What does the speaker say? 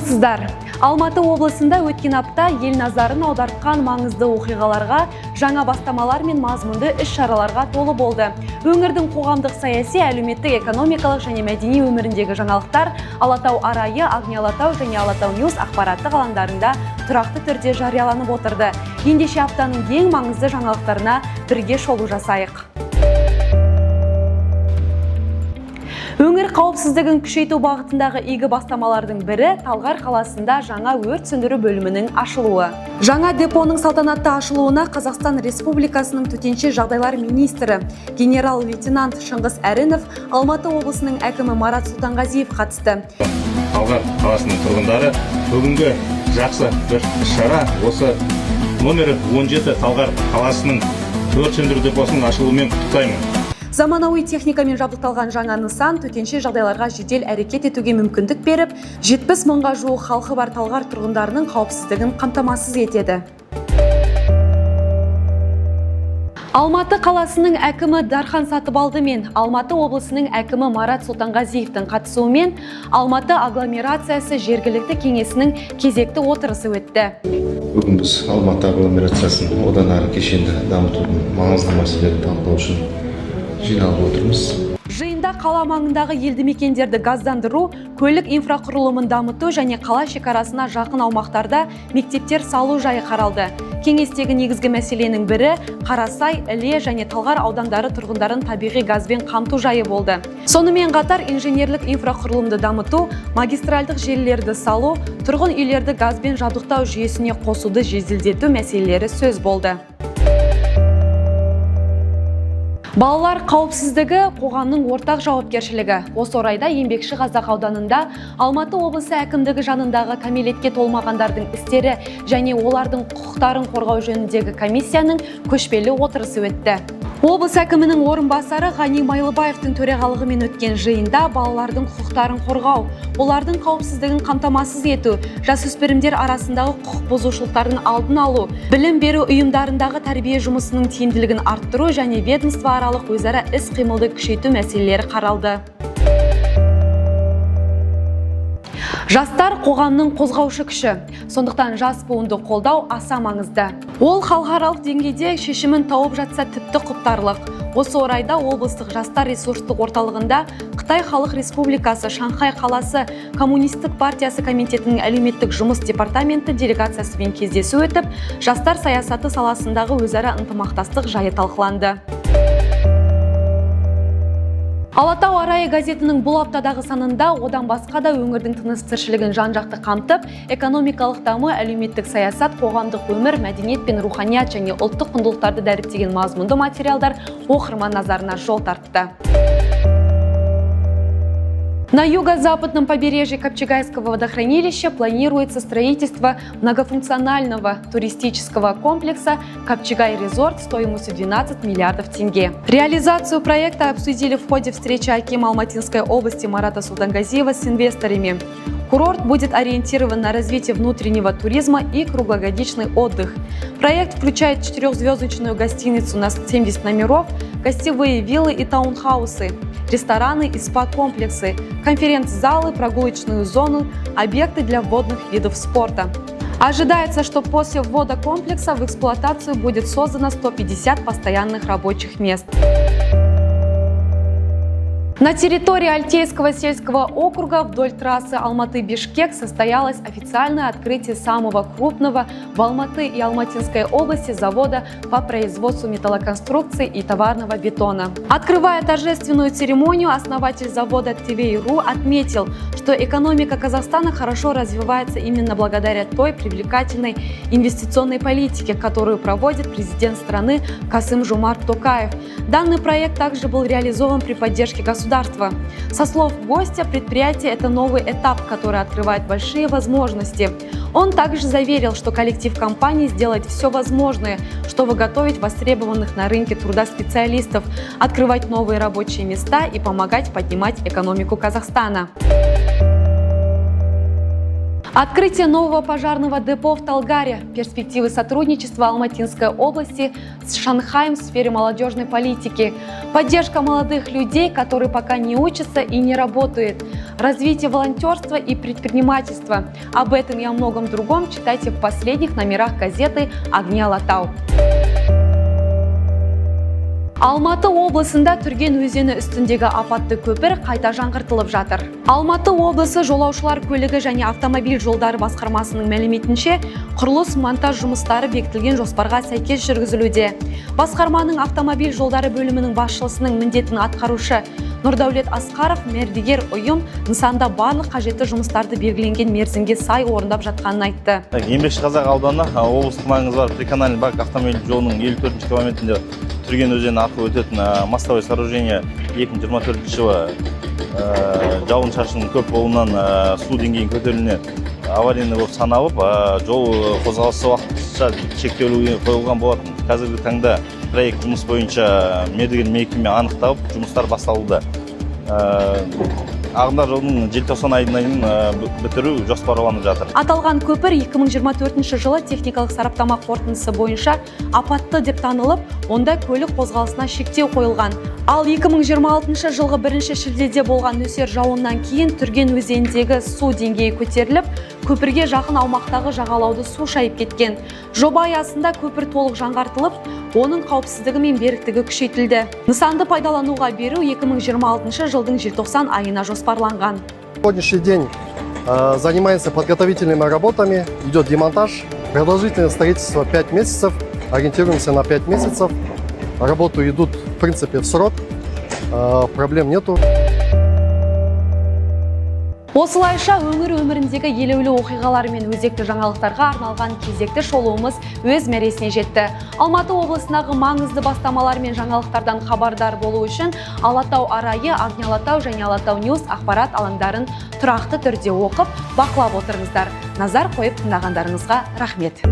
Амансыздар. Алматы облысында өткен апта ел назарын аудартқан маңызды оқиғаларға, жаңа бастамалар мен мазмұнды іс-шараларға толы болды. Өңірдің қоғамдық саяси, әлеуметтік, экономикалық және мәдени өміріндегі жаңалықтар Алатау арайы, Ағни Алатау және Алатау Ньюс ақпараттық алаңдарында тұрақты түрде жарияланып отырды. Ендеше аптаның ең маңызды жаңалықтарына бірге шолу жасайық. Өңір қауіпсіздігін күшейту бағытындағы игі бастамалардың бірі Талғар қаласында жаңа өрт сөндіру бөлімінің ашылуы. Жаңа депоның салтанатты ашылуына Қазақстан Республикасының төтенше жағдайлар министрі генерал-лейтенант Шыңғыс Әрінов, Алматы облысының әкімі Марат Сұлтанғазиев қатысты. Талғар қаласының тұрғындары бүгінгі жақсы бір іс-шара осы номері 17 Талғар қаласының өрт сөндіру депосының ашылуымен құттықтаймын. Заманауи техникамен жабдықталған жаңа нысан төтенше жағдайларға жедел әрекет етуге мүмкіндік беріп, 70 мыңға жуық халқы бар Талғар тұрғындарының қауіпсіздігін қамтамасыз етеді. Алматы қаласының әкімі Дархан Сатыбалды мен Алматы облысының әкімі Марат Сұлтанғазиевтің қатысуымен Алматы агломерациясы жергілікті кеңесінің кезекті отырысы өтті. Бүгін біз Алматы агломерациясын одан әрі кешенді дамытудың маңызды мәселелерін талқылау үшін жиналып отырмыз. Жиында қала маңындағы елді мекендерді газдандыру, көлік инфрақұрылымын дамыту және қала шекарасына жақын аумақтарда мектептер салу жайы қаралды. Кеңестегі негізгі мәселенің бірі Қарасай, Іле және Талғар аудандары тұрғындарын табиғи газбен қамту жайы болды. Сонымен қатар инженерлік инфрақұрылымды дамыту, магистральдық желілерді салу, тұрғын үйлерді газбен жабдықтау жүйесіне қосуды жеделдету мәселелері сөз болды. Балалар қауіпсіздігі қоғамның ортақ жауапкершілігі. Осы орайда Еңбекші Қазақ ауданында Алматы облысы әкімдігі жанындағы кәмелетке толмағандардың істері және олардың құқықтарын қорғау жөніндегі комиссияның көшпелі отырысы өтті. Облыс әкімінің орынбасары Ғани Майлыбаевтың төрағалығымен өткен жиында балалардың құқықтарын қорғау, олардың қауіпсіздігін қамтамасыз ету, жасөспірімдер арасындағы құқық бұзушылықтардың алдын алу, білім беру ұйымдарындағы тәрбие жұмысының тиімділігін арттыру және ведомствоаралық өзара іс-қимылды күшейту мәселелері қаралды. Жастар қоғамның қозғаушы күші. Сондықтан жас буынды қолдау аса маңызды. Ол халықаралық деңгейде шешімін тауып жатса тіпті құптарлық. Осы орайда облыстық жастар ресурстық орталығында Қытай Халық Республикасы Шанхай қаласы Коммунистік партиясы комитетінің әлеуметтік жұмыс департаменті делегациясымен кездесу өтіп, жастар саясаты саласындағы өзара ынтымақтастық жайы талқыланды. Алатау арайы газетінің бұл аптадағы санында одан басқа да өңірдің тыныс-тіршілігін жан-жақты қамтып, экономикалық даму, әлеуметтік саясат, қоғамдық өмір, мәдениет пен руханият және ұлттық құндылықтарды дәріптеген мазмұнды материалдар оқырман назарына жол тартты. На юго-западном побережье Копчегайского водохранилища планируется строительство многофункционального туристического комплекса «Копчегай-резорт» стоимостью 12 миллиардов тенге. Реализацию проекта обсудили в ходе встречи акима Алматинской области Марата Сұлтанғазиева с инвесторами. Курорт будет ориентирован на развитие внутреннего туризма и круглогодичный отдых. Проект включает 4-звездочную гостиницу на 70 номеров, гостевые виллы и таунхаусы, рестораны и спа-комплексы, конференц-залы, прогулочную зону, объекты для водных видов спорта. Ожидается, что после ввода комплекса в эксплуатацию будет создано 150 постоянных рабочих мест. На территории Альтейского сельского округа вдоль трассы Алматы-Бишкек состоялось официальное открытие самого крупного в Алматы и Алматинской области завода по производству металлоконструкций и товарного бетона. Открывая торжественную церемонию, основатель завода ТВ.РУ отметил, что экономика Казахстана хорошо развивается именно благодаря той привлекательной инвестиционной политике, которую проводит президент страны Касым-Жомарт Токаев. Данный проект также был реализован при поддержке государства. Со слов гостя, предприятие – это новый этап, который открывает большие возможности. Он также заверил, что коллектив компании сделает все возможное, чтобы готовить востребованных на рынке труда специалистов, открывать новые рабочие места и помогать поднимать экономику Казахстана. Открытие нового пожарного депо в Талгаре. Перспективы сотрудничества Алматинской области с Шанхаем в сфере молодежной политики. Поддержка молодых людей, которые пока не учатся и не работают. Развитие волонтерства и предпринимательства. Об этом и о многом другом читайте в последних номерах газеты «Огни Алатау». Алматы облысында Түрген өзені үстіндегі апатты көпір қайта жаңғыртылып жатыр. Алматы облысы жолаушылар көлігі және автомобиль жолдары басқармасының мәліметінше, құрылыс монтаж жұмыстары бекітілген жоспарға сәйкес жүргізілуде. Басқарманың автомобиль жолдары бөлімінің басшысының міндетін атқарушы Нұрдәулет Асқаров мердігер ұйым нысанда барлық қажетті жұмыстарды белгіленген мерзімге сай орындап жатқанын айтты. Еңбекшіқазақ ауданы облыстық маңызы бар Приканальный бак автомобиль жолының 54 километрінде Түрген өзені арқылы өтетін мостовое сооружение 2024 жылы жауын-шашын көп болуынан су деңгейінің көтерілуіне аварийный болып саналып, жол қозғалысы уақытша шектеулі қойылған болатын. Қазіргі таңда проект жұмыс бойынша мердігер мекеме анықталып, жұмыстар басталуда. Ағымдағы жылдың желтоқсан айына дейін бітіру жоспарланып жатыр. Аталған көпір 2024 жылы техникалық сараптама қорытындысы бойынша апатты деп танылып, онда көлік қозғалысына шектеу қойылған. Ал 2026 жылғы 1 шілдеде болған нөсер жауыннан кейін Түрген өзеніндегі су деңгейі көтеріліп, көпірге жақын аумақтағы жағалауды су шайып кеткен. Жоба аясында көпір толық жаңғыртылып, оның қауіпсіздігі мен беріктігі күшейтілді. Нысанды пайдалануға беру 2026 жылдың желтоқсан айына жоспарланған. Сегодняшний день занимается подготовительными работами, идет демонтаж. Продолжительность строительства 5 месяцев, ориентируемся на 5 месяцев. Работы идут, в принципе, в срок, проблем нету. Осылайша өңір өміріндегі елеулі оқиғалар мен өзекті жаңалықтарға арналған кезекті шолуымыз өз мәресіне жетті. Алматы облысындағы маңызды бастамалар мен жаңалықтардан хабардар болу үшін Алатау арайы, Огни Алатау және Алатау Ньюс ақпарат алаңдарын тұрақты түрде оқып, бақылап отырыңыздар. Назар қойып тыңдағандарыңызға рахмет.